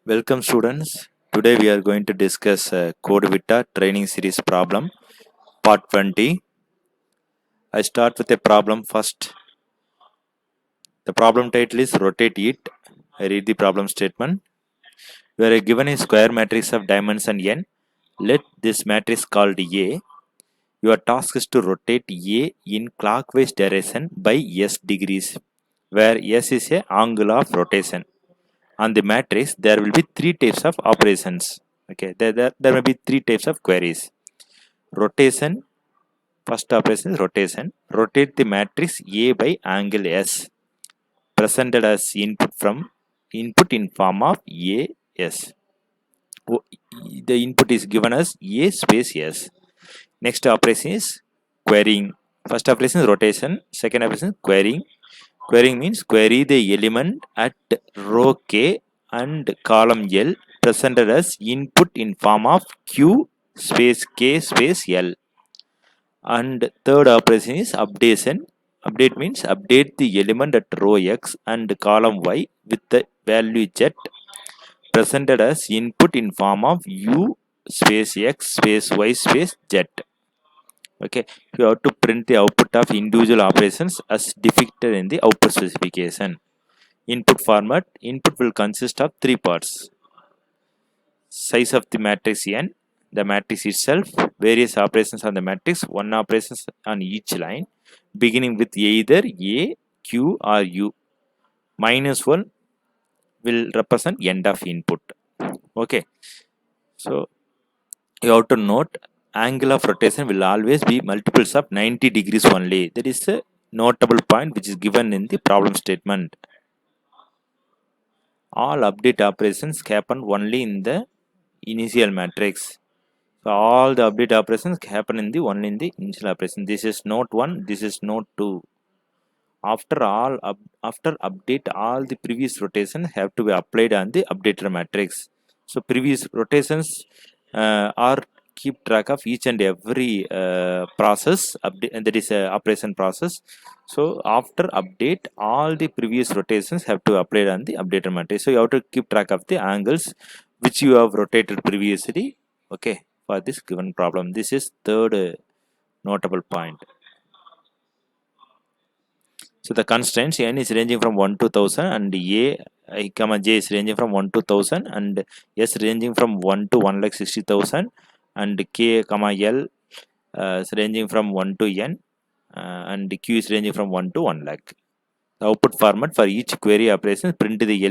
Welcome students. Today we are going to discuss Code Vita training series problem part 20. I start with a problem first. The problem title is rotate it. I read the problem statement. We are given a square matrix of dimension n. Let this matrix called A. Your task is to rotate A in clockwise direction by s degrees, where s is a angle of rotation. On the matrix, there will be three types of operations. Okay, there may be three types of queries. Rotation, first operation is rotation. Rotate the matrix A by angle S, presented as input in form of A S. The input is given as A space S. Next operation is querying. First operation is rotation. Second operation is querying. Querying means query the element at row K and column L presented as input in form of Q space K space L. And third operation is updation. Update means update the element at row X and column Y with the value Z presented as input in form of U space X space Y space Z. Okay, you have to print the output of individual operations as depicted in the output specification. Input format. Input will consist of three parts: size of the matrix n, the matrix itself, various operations on the matrix, one operations on each line, beginning with either A, Q or U. Minus 1 will represent end of input. Okay, so you have to note angle of rotation will always be multiples of 90 degrees only. That is a notable point which is given in the problem statement. All update operations happen only in the initial matrix. So all the update operations happen in the only in the initial operation. This is node 1, this is node 2. After update, all the previous rotations have to be applied on the updated matrix. So previous rotations are keep track of each and every process update, and that is operation process. So after update, all the previous rotations have to apply on the updated matrix. So you have to keep track of the angles which you have rotated previously. Okay, for this given problem, this is third notable point. So the constraints n is ranging from 1 to 1000 and I comma j is ranging from 1 to 1000 and s ranging from 1 to 1,60,000 and k comma l is ranging from 1 to n and q is ranging from 1 to 1 lakh. The output format for each query operation print the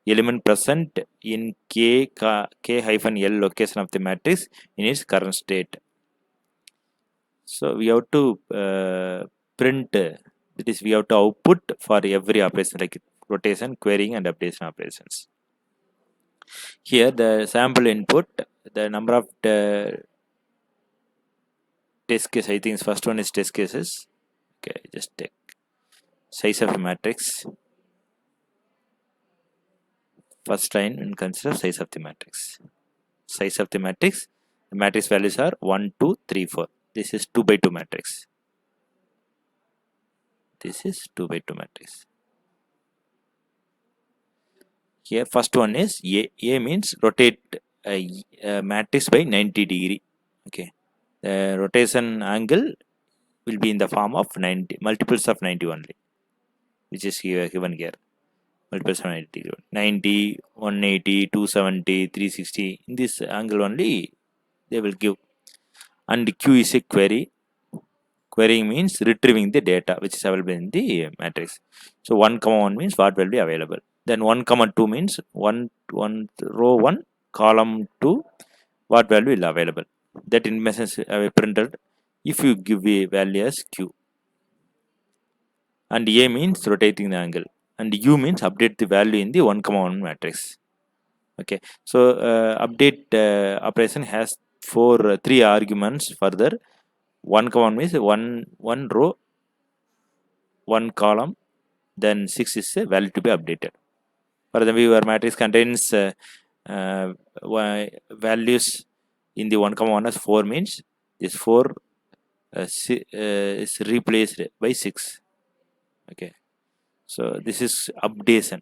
element present in k hyphen l location of the matrix in its current state. So we have to print, that is we have to output for every operation like rotation, querying and updation operations. Here the sample input, the number of test case, I think first one is test cases. Okay, just take size of a matrix. First line and consider size of the matrix. Size of the matrix values are 1, 2, 3, 4. This is 2 by 2 matrix. This is 2 by 2 matrix. Here first one is A means rotate a matrix by 90 degree. Okay, the rotation angle will be in the form of 90 multiples of 90 only, which is here given here. Multiples of 90, 90, 180, 270, 360. In this angle only they will give. And Q is a query. Querying means retrieving the data which is available in the matrix. So 1, 1 means what will be available. Then 1, 2 means one row 1, column 2, what value will available. That information is printed if you give a value as Q. And A means rotating the angle. And U means update the value in the 1, 1 matrix. Okay. So update operation has three arguments further. 1, 1 means one row, 1 column, then 6 is a value to be updated. For example, your matrix contains values in the 1, 1 as 4 means this 4 is replaced by 6. Okay, so this is updation.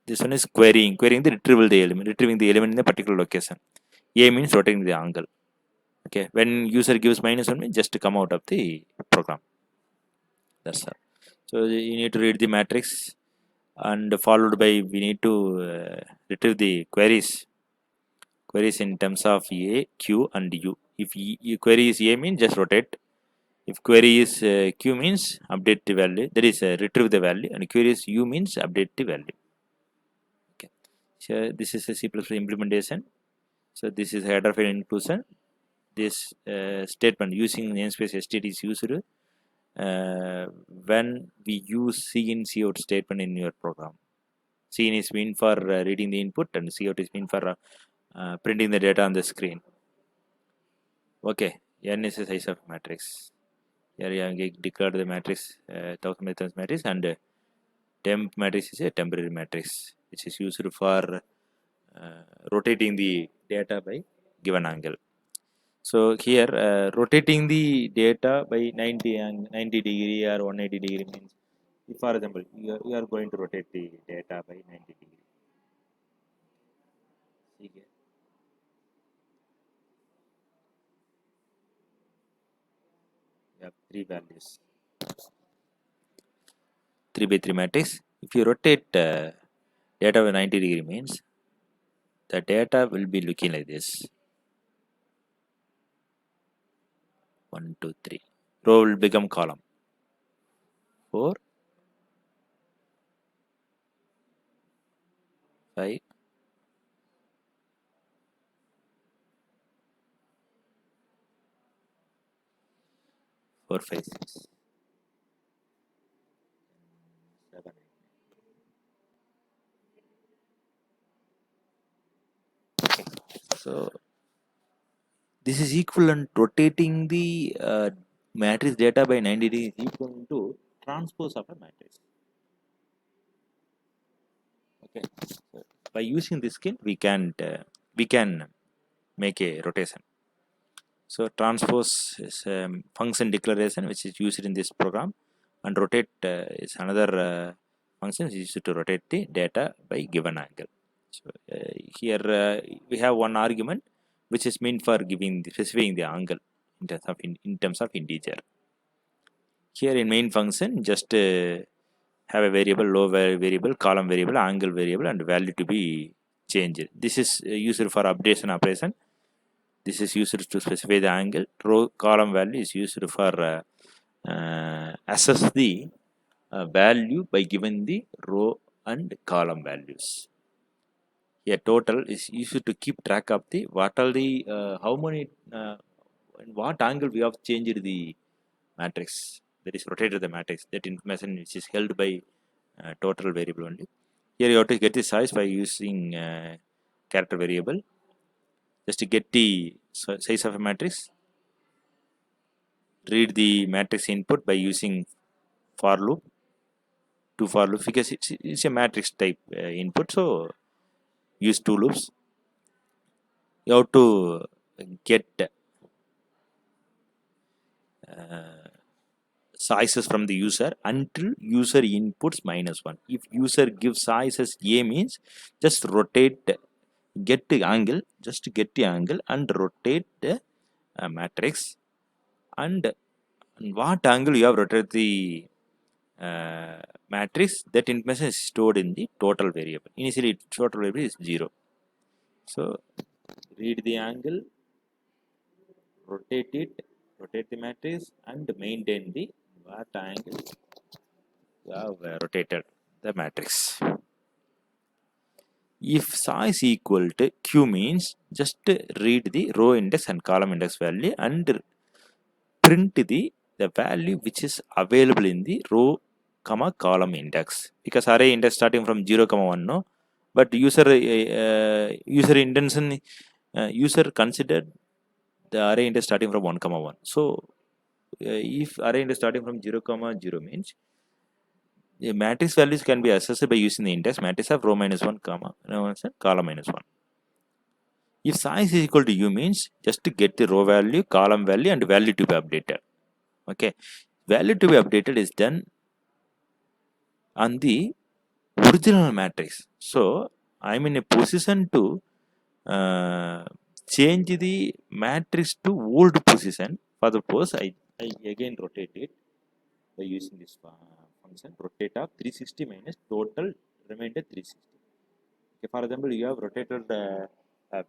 This one is querying the retrieving the element in a particular location. A means rotating the angle. Okay, when user gives -1 means just to come out of the program. That's all. So you need to read the matrix, and followed by we need to retrieve the queries in terms of A, Q, and U. If query is A means just rotate. If query is Q means update the value, that is retrieve the value, and query is U means update the value. Okay. So this is a C++ implementation. So this is header file inclusion. This statement using namespace std is used when we use cin cout statement in your program. Cin is mean for reading the input, and cout is mean for printing the data on the screen. Okay, n is the size of matrix. Here you have declared the matrix, 1000 meters matrix, and temp matrix is a temporary matrix which is used for rotating the data by given angle. So here rotating the data by 90 degree or 180 degree means, if for example you are going to rotate the data by 90 degree. See here. You have three values. 3 by 3 matrix. If you rotate data by 90 degree means the data will be looking like this. 1, 2, 3. Row will become column. 4, 5, 4, 5, 6, 7, 8. Okay. So this is equivalent, rotating the matrix data by 90 degrees is equivalent to transpose of a matrix. Okay, so by using this skill we can make a rotation. So transpose is a function declaration which is used in this program, and rotate is another function which is used to rotate the data by given angle. So here we have one argument which is meant for specifying the angle in terms of integer. Here in main function just have a variable, low variable, column variable, angle variable, and value to be changed. This is used for updation operation. This is used to specify the angle. Row column value is used for assess the value by given the row and column values. Here total is used to keep track of the what are the how many what angle we have changed the matrix, that is rotated the matrix. That information which is held by total variable only. Here you have to get the size by using character variable. Just to get the size of a matrix, read the matrix input by using for loop, two for loops, because it's a matrix type input, so use two loops. You have to get sizes from the user until user inputs -1. If user gives size as A means just rotate, get the angle, just get the angle and rotate the matrix, and what angle you have rotated the matrix, that information is stored in the total variable. Initially total variable is 0. So read the angle, rotate it, rotate the matrix, and maintain the what angle you have rotated the matrix. If size equal to Q means just read the row index and column index value and print the value which is available in the row comma column index, because array index starting from 0 comma 1 no, but user intention user considered the array index starting from 1 comma 1. So if array index starting from 0 comma 0 means the matrix values can be accessed by using the index matrix of row -1 comma column -1. If size is equal to U means just to get the row value, column value, and value to be updated. Okay, value to be updated is done on the original matrix. So I'm in a position to change the matrix to old position. For the purpose, I again rotate it by using this function rotate of 360 minus total remainder 360. Okay, for example, you have rotated the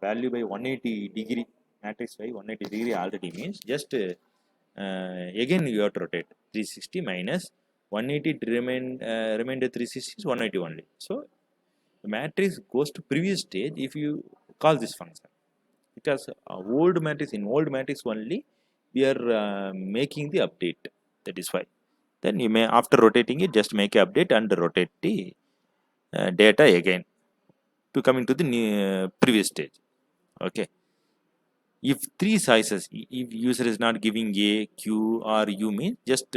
value by 180 degree, matrix by 180 degree already means just again you have to rotate 360 minus 180 remainder 360 is 180 only. So the matrix goes to previous stage if you call this function, because old matrix only we are making the update. That is why. Then you may, after rotating it, just make a update and rotate the data again to come into the new, previous stage. Okay. If three sizes, if user is not giving A, Q or U means just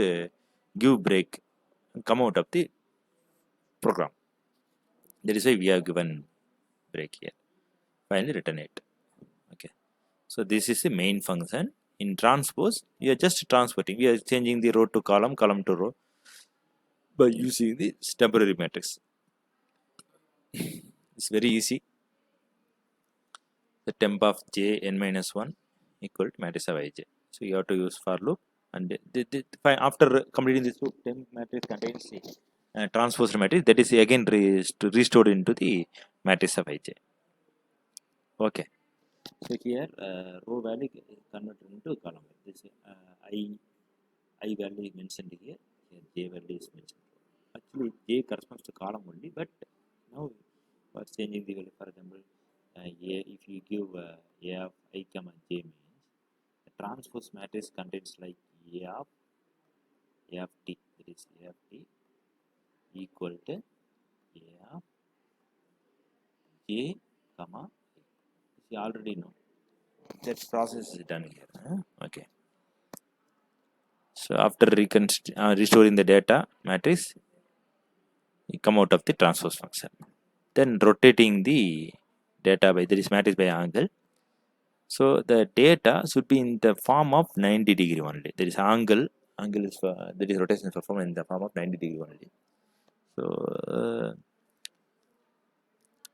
give break and come out of the program. That is why we have given break here. Finally return it. Okay. So this is the main function. In transpose, we are just transporting. We are changing the row to column, column to row by using the temporary matrix. It's very easy. The temp of j n minus 1 equal to matrix of ij. So you have to use for loop, and after completing this loop, temp matrix contains the transposed matrix that is again restored into the matrix of ij. Okay. So here row value is converted into column. This I value is mentioned here. Here j value is mentioned. Actually j corresponds to column only, but now we are changing the value. For example, if you give a of I comma j means the transpose matrix contains like a of t. That is a of t equal to a of j comma. You already know that process is done here. Okay. So after restoring the data matrix, you come out of the transpose function. Then rotating the data by, that is matrix by angle. So the data should be in the form of 90 degree only. There is angle is that is rotation is performed in the form of 90 degree only. So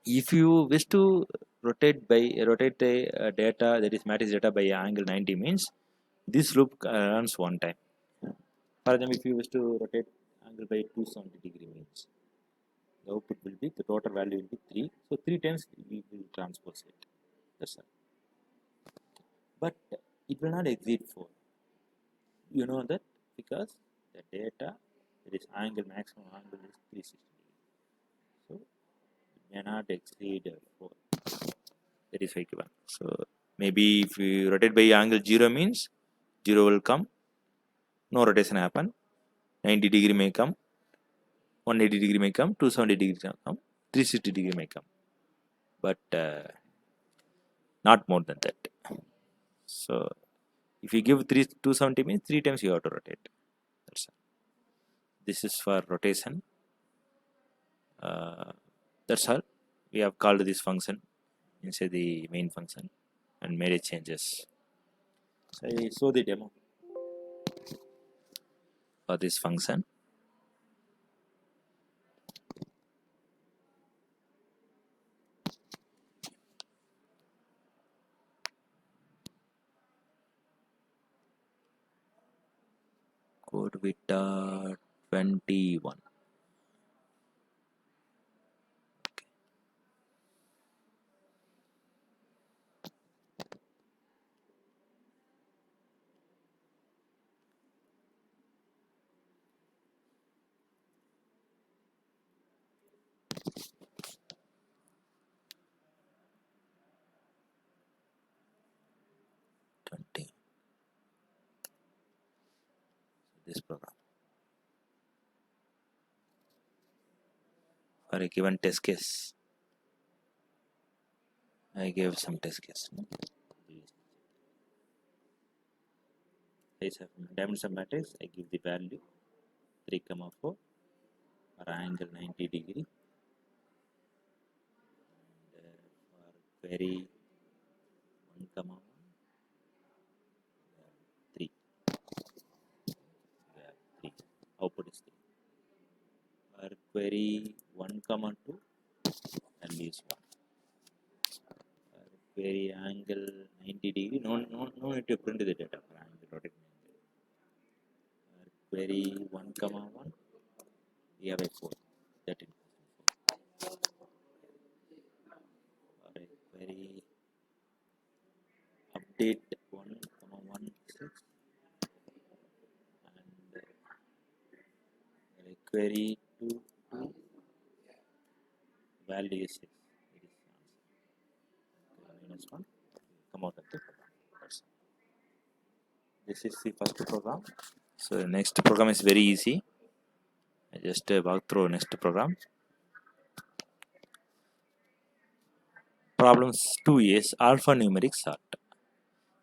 if you wish to rotate the data, that is matrix data by angle 90 means this loop runs one time. For example, if you wish to rotate angle by 270 degree means the output will be, the total value will be 3. So 3 times we will transpose it. That's all. But it will not exceed 4. You know that because the data, that is maximum angle is 360 degree. So it may not exceed 4. That is given. So maybe if you rotate by angle 0 means 0 will come, no rotation happen. 90 degree may come, 180 degree may come, 270 degree may come, 360 degree may come, but not more than that. So if you give 270 means 3 times you have to rotate. That's all. This is for rotation. That's all. We have called this function inside the main function and made changes. So I show the demo for this function. Code with 21. This program for a given test case, I gave some test case. Dimension matrix, I give the value 3, 4 for angle 90 degree. And for query 1, 1, 3. 3. Output is 3. For query 1 comma 2 value is 1. Query angle 90 degree, no need to print the data for angle rotating angle. Query 1 comma 1, we have a 4, 13. Query update 1 comma 1 6, and query 2 2 value is 6. It is minus 1, come out of the program. This is the first program. So next program is very easy. I just walk through next program. Problems 2 is alphanumeric sort.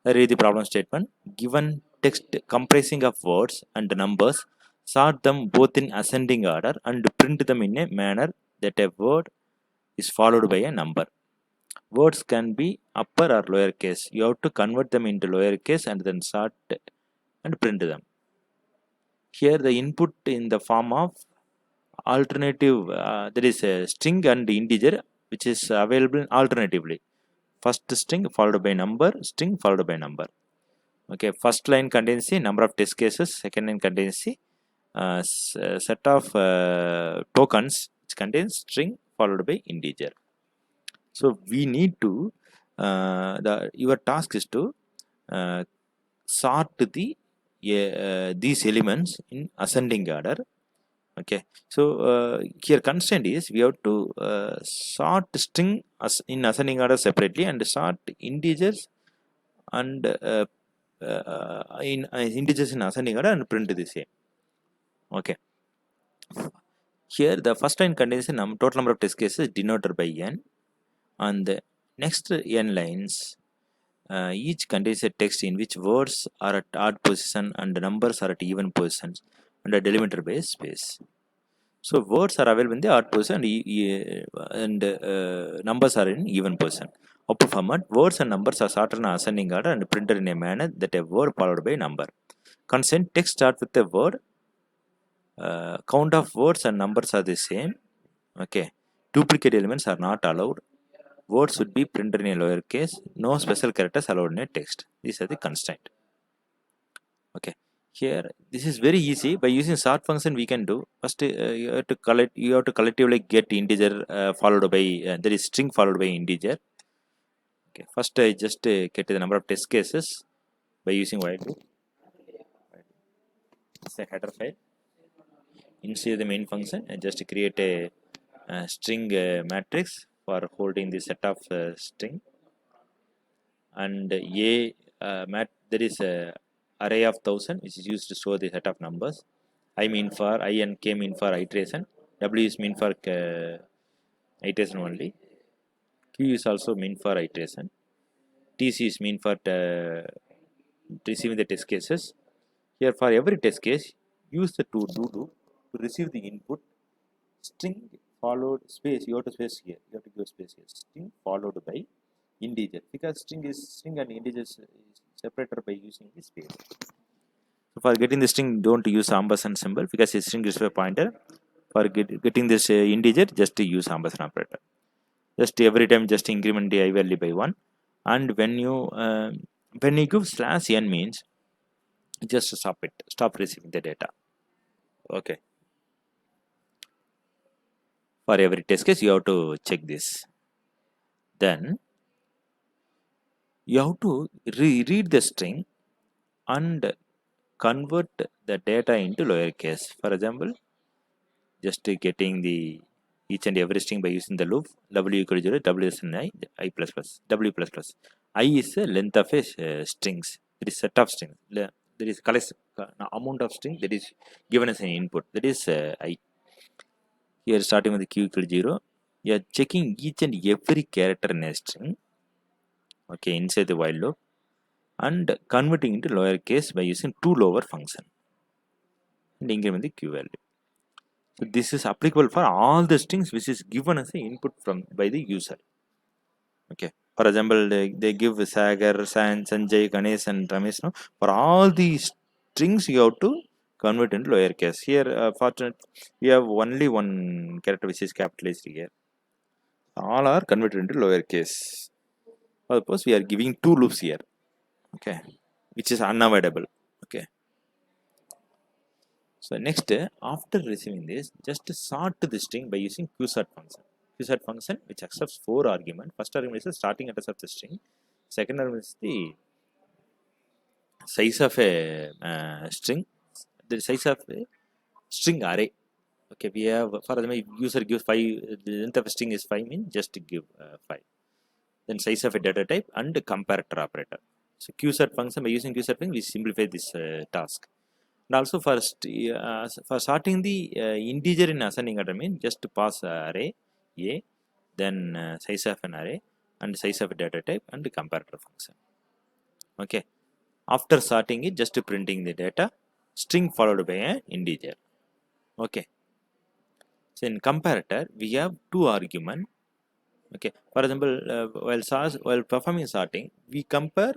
Read the problem statement. Given text comprising of words and numbers, sort them both in ascending order and print them in a manner that a word is followed by a number. Words can be upper or lowercase. You have to convert them into lowercase and then sort and print them. Here the input in the form of alternative, there is a string and integer which is available alternatively. First string followed by number, string followed by number. Okay, first line contains the number of test cases, second line contains the set of tokens which contains string followed by integer. So we need to your task is to sort these elements in ascending order. Okay, so here constraint is we have to sort string in ascending order separately and sort integers and in integers in ascending order and print the same. Okay, here the first line contains the total number of test cases denoted by n, and the next n lines each contains a text in which words are at odd position and numbers are at even positions and are delimited by a space. So words are available in the odd position and numbers are in even position. Output format: words and numbers are sorted in ascending order and printed in a manner that a word followed by a number. Constant: text start with a word. Count of words and numbers are the same. Okay. Duplicate elements are not allowed. Words should be printed in a lowercase. No special characters allowed in a text. These are the constraint. Okay. Here, this is very easy. By using sort function, we can do first. You have to collectively get integer followed by there is string followed by integer. Okay. First, I just get the number of test cases by using while loop. It's a header file. Inside the main function, and just create a string matrix for holding the set of string, and there is a array of 1000 which is used to show the set of numbers. I mean for I and k mean for iteration. W is mean for iteration only. Q is also mean for iteration. TC is mean for receiving the test cases. Here for every test case, use the do loop to receive the input. String followed space, you have to space here, you have to give space here. String followed by integer, because string and integer is separated by using the space. So for getting the string, don't use ampersand symbol because the string is a pointer. For getting this integer, just use ampersand operator. Just every time just increment the I value by 1, and when you give slash n means just stop receiving the data. Okay. For every test case, you have to check this. Then you have to read the string and convert the data into lowercase. For example, just getting the each and every string by using the loop. W equal to 0, W is I plus plus, W plus plus. I is the length of a strings. It is set of strings. There is amount of string that is given as an input. That is I. Here starting with the Q equal to 0, you are checking each and every character in a string. Okay, inside the while loop, and converting into lowercase by using toLower function and increment the Q value. So this is applicable for all the strings which is given as an input by the user. Okay. For example, they give Sagar, Sanjay, Ganesh, and Ramesh. No? For all these strings, you have to convert into lowercase. Here, fortunately, we have only one character which is capitalized here. All are converted into lowercase. Suppose we are giving two loops here, okay, which is unavoidable. Okay. So next, after receiving this, just sort the string by using qsort function. Qsort function which accepts 4 arguments. First argument is the starting address of the string. Second argument is the size of a string. The size of a string array. Okay, we have, for example, user gives 5, the length of a string is 5, means just give 5. Then size of a data type and comparator operator. So qsort function, by using qsort function, we simplify this task. And also for sorting the integer in ascending order, means just pass array a, then size of an array and size of a data type and the comparator function. Okay. After sorting it, just printing the data, string followed by an integer. Okay. So in comparator, we have 2 arguments. Okay. For example, while performing sorting, we compare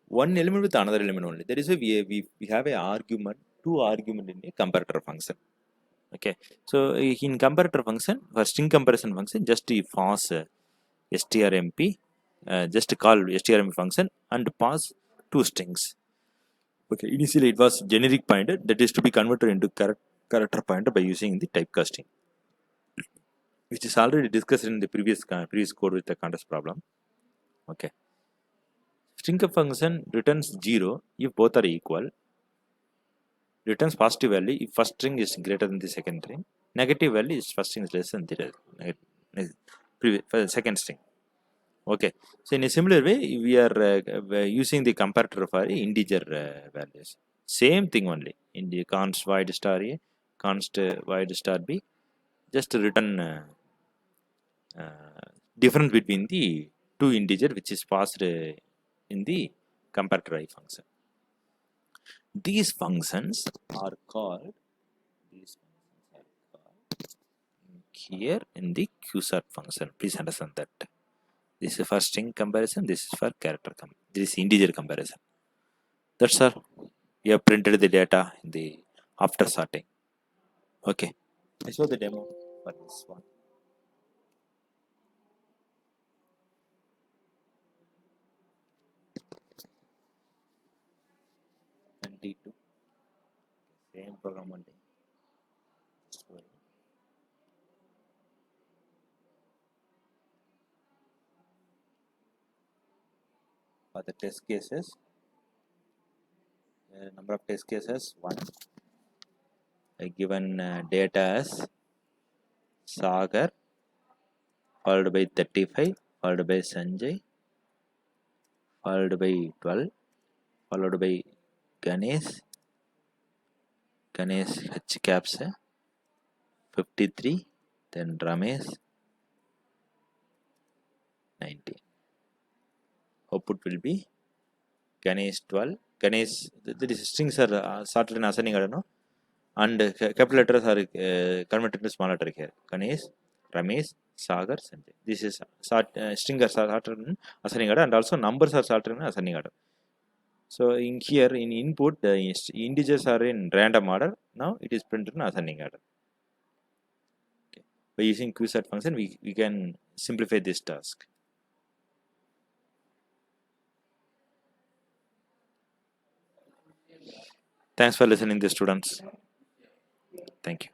one element with another element only. That is why we have a argument, 2 argument in a comparator function. Okay. So in comparator function, for string comparison function, just pass strmp, just call strmp function and pass 2 strings. Okay. Initially it was generic pointer, that is to be converted into character pointer by using the typecasting, which is already discussed in the previous code with the contrast problem. Okay. String function returns 0 if both are equal. Returns positive value if first string is greater than the second string. Negative value is first string is less than the second string. Okay. So in a similar way, we are using the comparator for integer values. Same thing only. In the const void star a, const void star b, just return difference between the 2 integer which is passed in the comparator I function. These functions are called here in the qsort function. Please understand that. This is for string comparison, this is for character this is integer comparison. That's all. We have printed the data in the after sorting. Okay. I show the demo for this one. And D2. Same program only. For the test cases, number of test cases 1. Given data as Sagar followed by 35 followed by Sanjay followed by 12 followed by Ganesh H caps 53, then Ramesh 90. Output will be Ganesh 12. Ganesh, there is strings are sorted in ascending order, no? And capital letters are converted to small letter here. Ganesh, Ramesh, Sagar, Sanjay. This is string are sorted in ascending order, and also numbers are sorted in ascending order. So in here in input, the integers are in random order. Now it is printed in ascending order. Okay. By using qsort function, we can simplify this task. Thanks for listening, the students. Thank you.